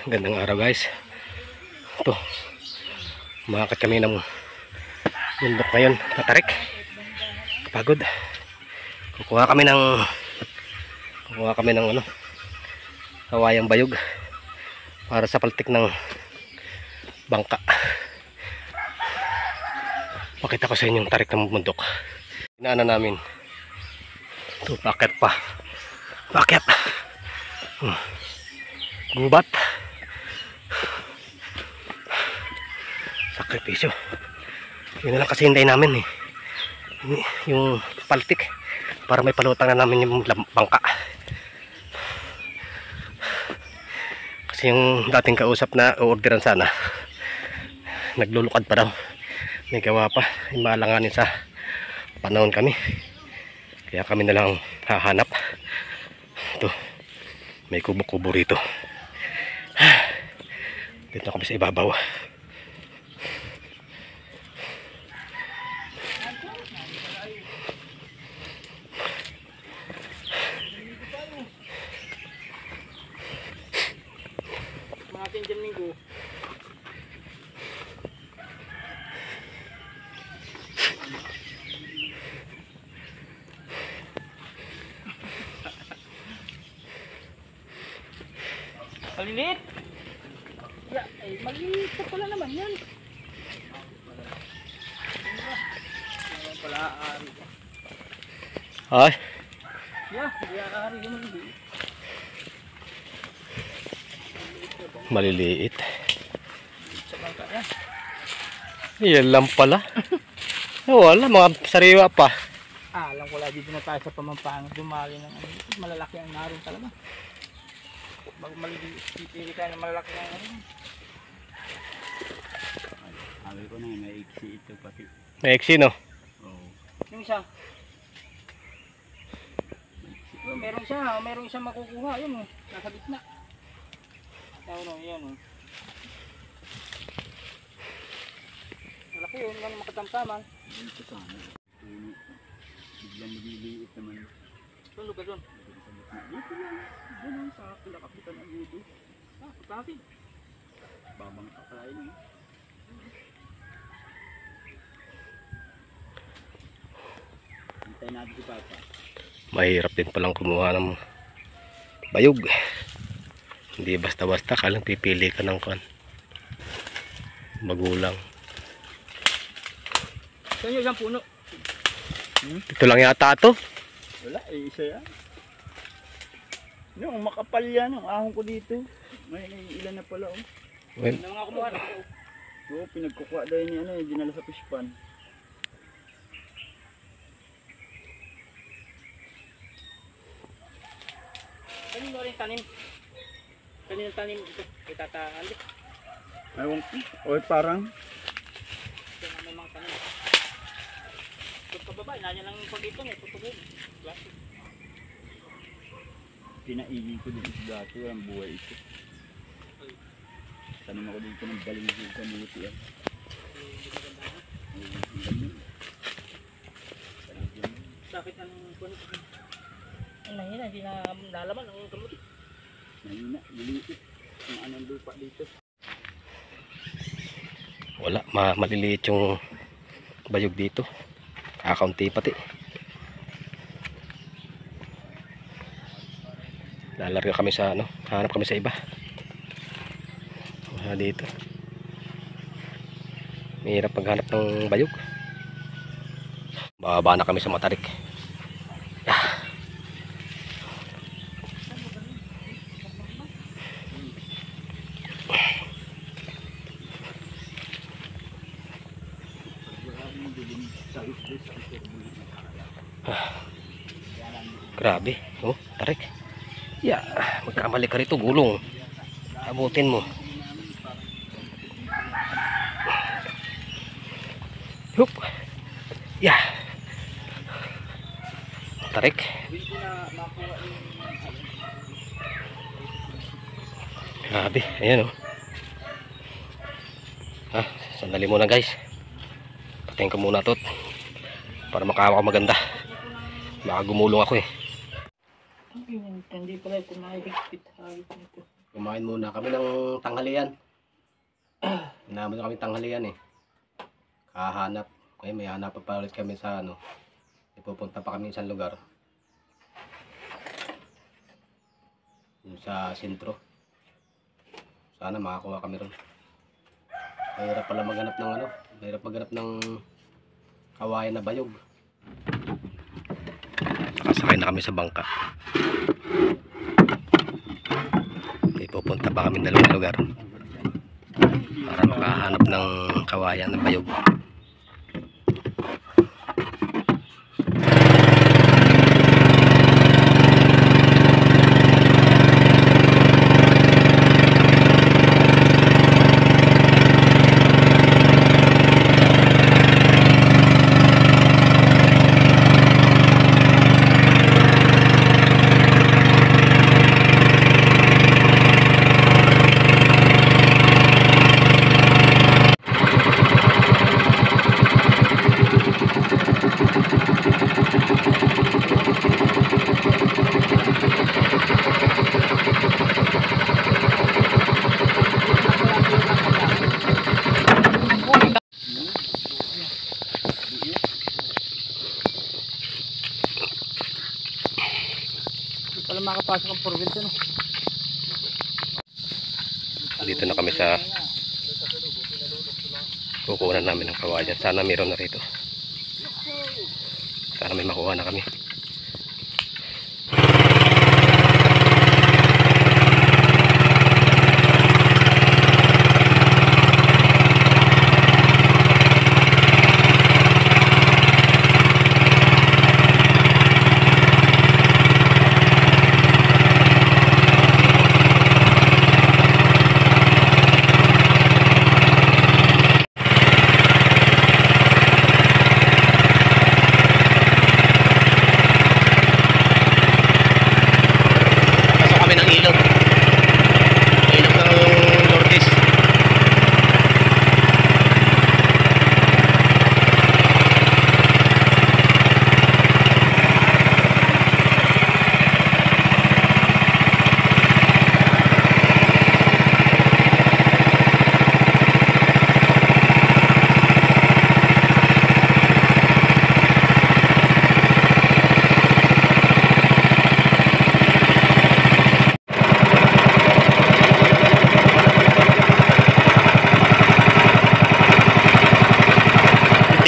Gandang araw guys. Ito, umaakit kami ng bundok ngayon, patarik. Pagod. Kukuha kami ng ano, hawayang bayog para sa paltik ng bangka. Pakita ko sa inyo yung tarik ng bundok. Inaana namin. Ito, bakit pa? Bakit? Gubat. Sakripisyo. Yun na lang kasi hintayin namin yung paltik para may palutang na namin yung bangka. Kasi yung dating kausap na orderan sana, naglulukad pa daw. May gawa pa. Malanganin sa panahon kami. Kaya kami na lang hahanap. Ito, may kubo-kubo rito. Dito kami sa ibabaw. Mga dyan linggo. Malilit? Ya, malilit pa pala naman yan. Pala ari. Ay. Ya, ari naman din. Maliliit. Sa bangka yan. Yan lang pala. Wala, mga sariwa pa. Alam ko lang, dito na tayo sa Pamampangan. Dumali ng ano. Malalaki ang naroon talaga. Bago maliliit, pipili tayo na malalaki ang ano. Sabi ko na, may iksi ito pati. May eksi, no? Oo. Yung isa. Meron siya makukuha. Yun o. Nasa gitna. Yan o. Malaki yun. Yan makatamtaman. Dito sana. Biglang maliliit naman. Saan lugar doon? Dito lang. Doon sa pinakapitan ng gudo. Pagkati. Babang pakain eh. Hintay natin si Papa. Mahirap din palang kumuha ng bayog. Hindi basta-basta ka lang pipili ka ng magulang. Saan yung isang puno? Ito lang yata ito. Wala eh, isa yan. Yung makapal yan, yung ahong ko dito. May ilan na pala oh. Well, Hindi na mga kumuha na. Oo, pinagkukuha dahil ni ano, dinala sa fish pan. Kanino rin tanim? Kanino tanim ito? Kay Tata Andi? Ewan ko. O parang Kaya may mga tanim. Ito pababa, inanya lang yung pag-ito niya. Tutugin. Plastic. pinaigil ko dito sa dati, ang buhay ito. Tanim ako dito ng baling sa muti yan. Bakit ang puno? Mahina, hindi na nalaman ang kamuti. Mahina, liliit. Ang anong lupa dito. wala, maliliit yung bayog dito. Kakaunti pati. Lalarga kami sa hanap kami sa iba. Dito. Mahirap paghanap ng bayog. Bababa na kami sa matarik. Grabe, oh, tarik. Ya, magkamali ka rito, gulong. Abutin mo. Hup. Ya. Tarik. Grabe, ayan oh. Sandali muna guys. Patayin ko muna to para makahawa ko maganda. Baka gumulong ako eh. Hindi pala ito nakikipit hawit nito. Kumain muna kami ng tanghalian. Naman kami tanghalian eh. Kahanap. Ngayon may hanap pa ulit kami sa ano. Ipupunta pa kami sa lugar. Yung sa sentro. Sana makakuha kami ron. Mahirap pala maghanap ng ano. Mahirap maghanap ng kawayan na bayog. Nakasakay na kami sa bangka. Ipupunta pa kami dalawang lugar para makahanap ng kawayan na bayog. Pala makapasok ang four-wheel to, no? Dito na kami sa kukunan namin ng kawayan. Sana meron na rito. Sana may makuha na kami.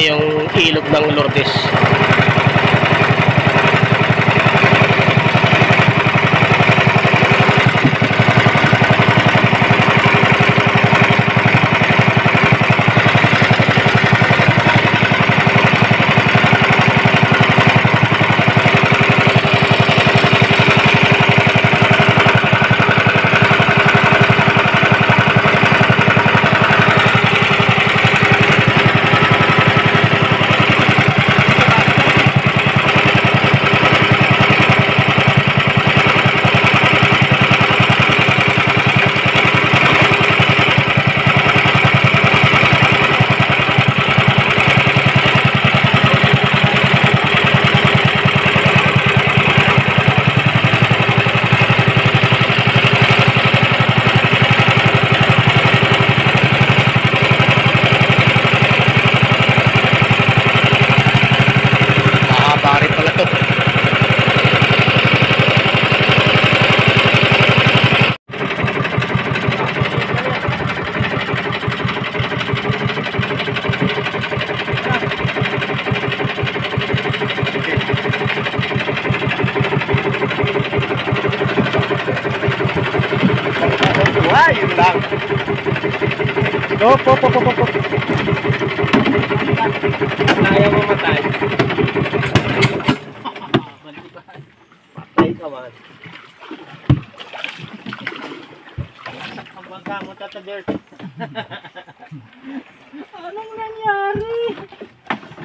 Yung ilog ng Lourdes. Yun lang. Op. Ayaw mamatay. Patay ka man. Ang bangka mo tatadirt. Anong nangyari?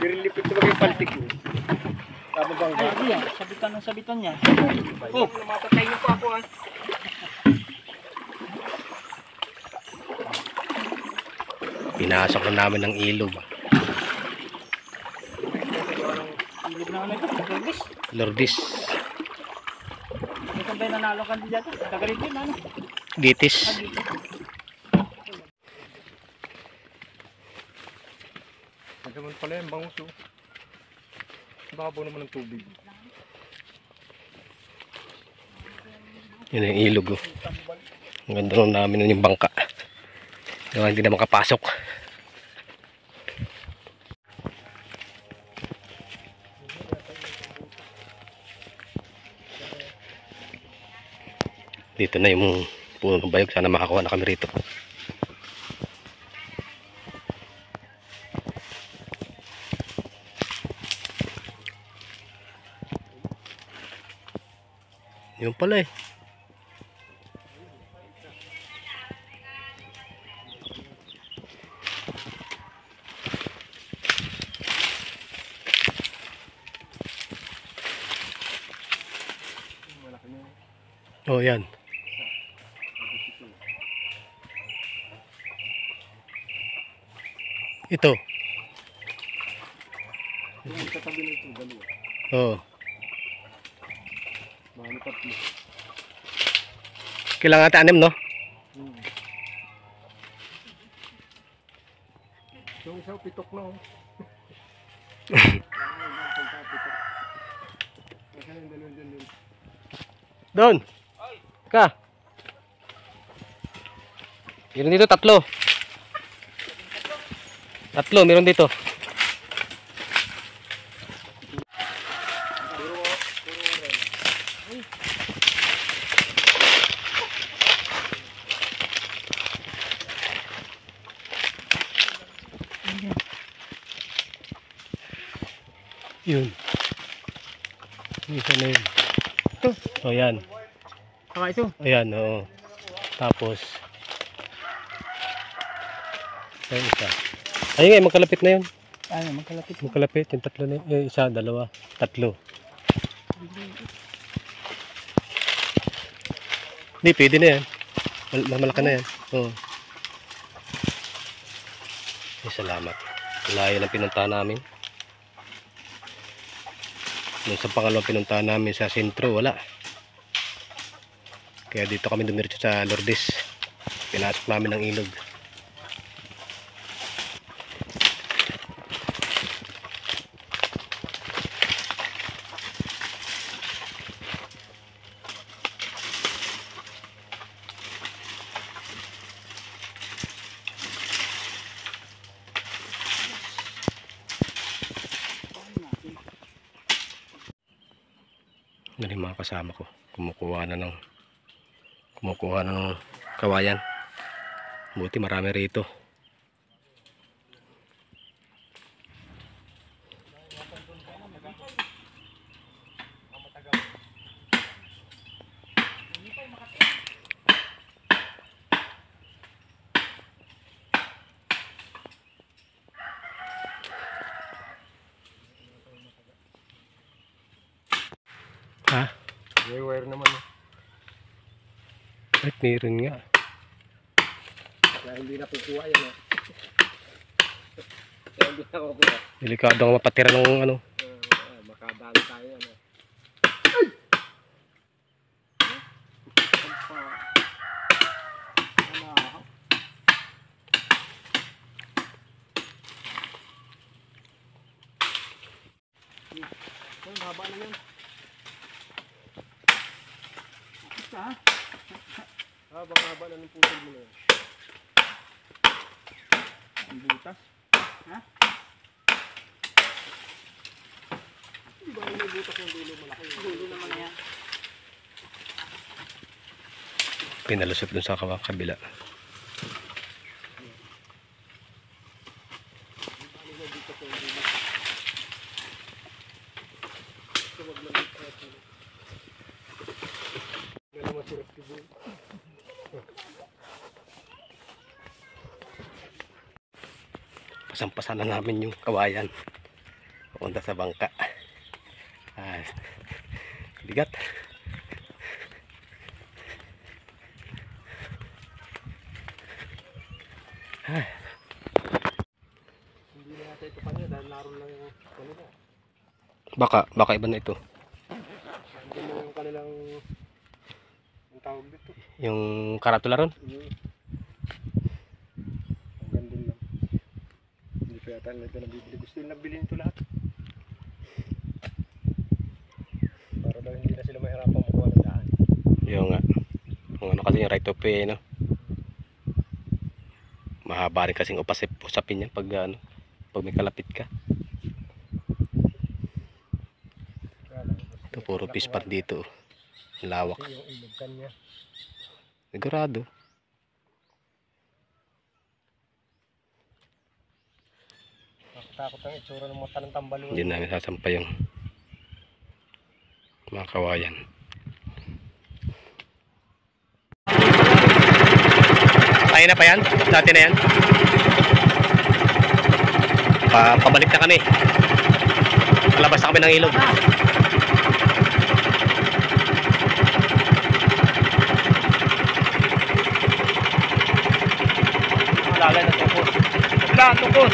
Birlipit ko maging paltik mo. Kababangka. Ay, di yan. Sabitan niya. Oh, mapatay niyo po ako. Pinasok na namin ng ilog. Ilog na ano ito? Lourdes? Lourdes. Ito ba yung nanalo ka dito? Tagalito yun, ano? Gitis. Naman pala yung bangus oh. Babaw naman ng tubig. Yun yung ilog oh. Ang ganda nung namin nun yung bangka. Diba, hindi na makapasok. Dito na yung puno ng bayog. Sana makakuha na kami rito. Yun pala eh. Oh, yan. Ito. Yung katabi nito, dalawa. Oh. Mga tatlo. Kailangan tanim, no? Yung isa pitok na oh. Doon. Ka. Meron dito tatlo. Tatlo, meron dito. Yun. Isa na yun. Ito. O yan. Saka ito. Ayan, oo. Tapos ayun isa. Ayun nga, magkalapit na yun. Ano, magkalapit. Magkalapit, yung tatlo na yun. Eh, isa, dalawa, tatlo. Hindi, pwede na yan. Malaki na yan. Oo. Ay, salamat. Layo ng pinuntahan namin. Nung sa pangalawang pinuntahan namin sa sentro, wala. Kaya dito kami dumiretso sa Lourdes. Pinasok namin ng ilog. Yan yung mga kasama ko. Kumukuha na ng kawayan. Buti marami rito. Ha? May wire naman oh. Ay, meron nga. Kaya hindi na kukuha yan oh. Kaya hindi na kukuha. Delikado ang mapatira ng ano. Makadali tayo yan oh. Ay, mahaba na yan. Isa. Baka haba na ng putol mo na yan. Ang butas. Ha? Hindi ba may butas ng dulo malaki? Dulo naman na yan. Pinalusot dun sa kabila. Pasampasan na namin yung kawayan. Papunta sa bangka. Bigat. Hindi na natin ito kanya dahil naroon lang yung kanila. Baka iba na ito. Hindi mo yung kanilang ang tawag dito. Yung karatula ron. Hanggang dun lang. Hindi pa yata nila ito nabibili. Gusto nila nabili nito lahat. Para daw hindi na sila mahirapan makuha ng daan. Yung nga. Yung ano kasi yung right of way, no? Mahaba rin kasing usapin yan pag ano, pag may kalapit ka. Ito puro pispat dito. Lawak. Kasi yung ilog kanya. Sigurado. Nakatakot ang itsura ng mata ng tambaluan. Hindi namin sasampay yung mga kawayan. Tayo na pa yan? Dati na yan? Pabalik na kami. Palabas na kami ng ilog. Lalay na tukos. Wala, tukos.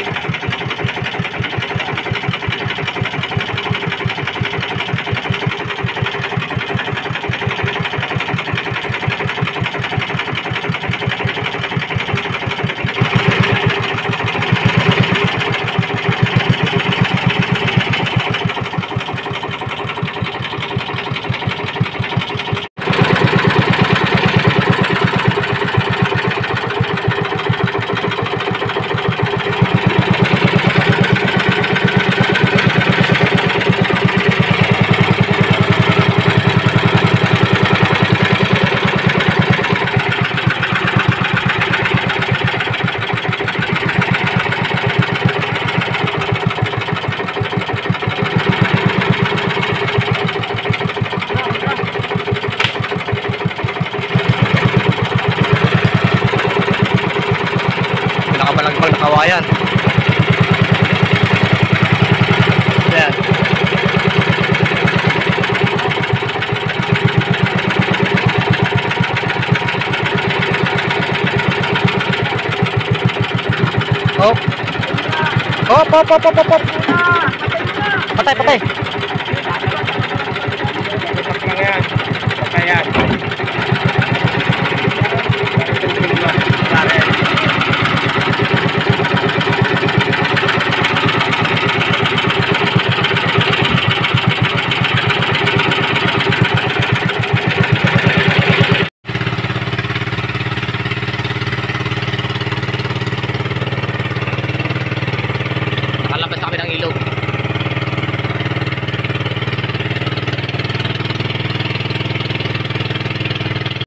Pinakamalagpag na kawayan. Ayan. Oh. Oh, pop. Patay. Tukos lang yan. Patay yan.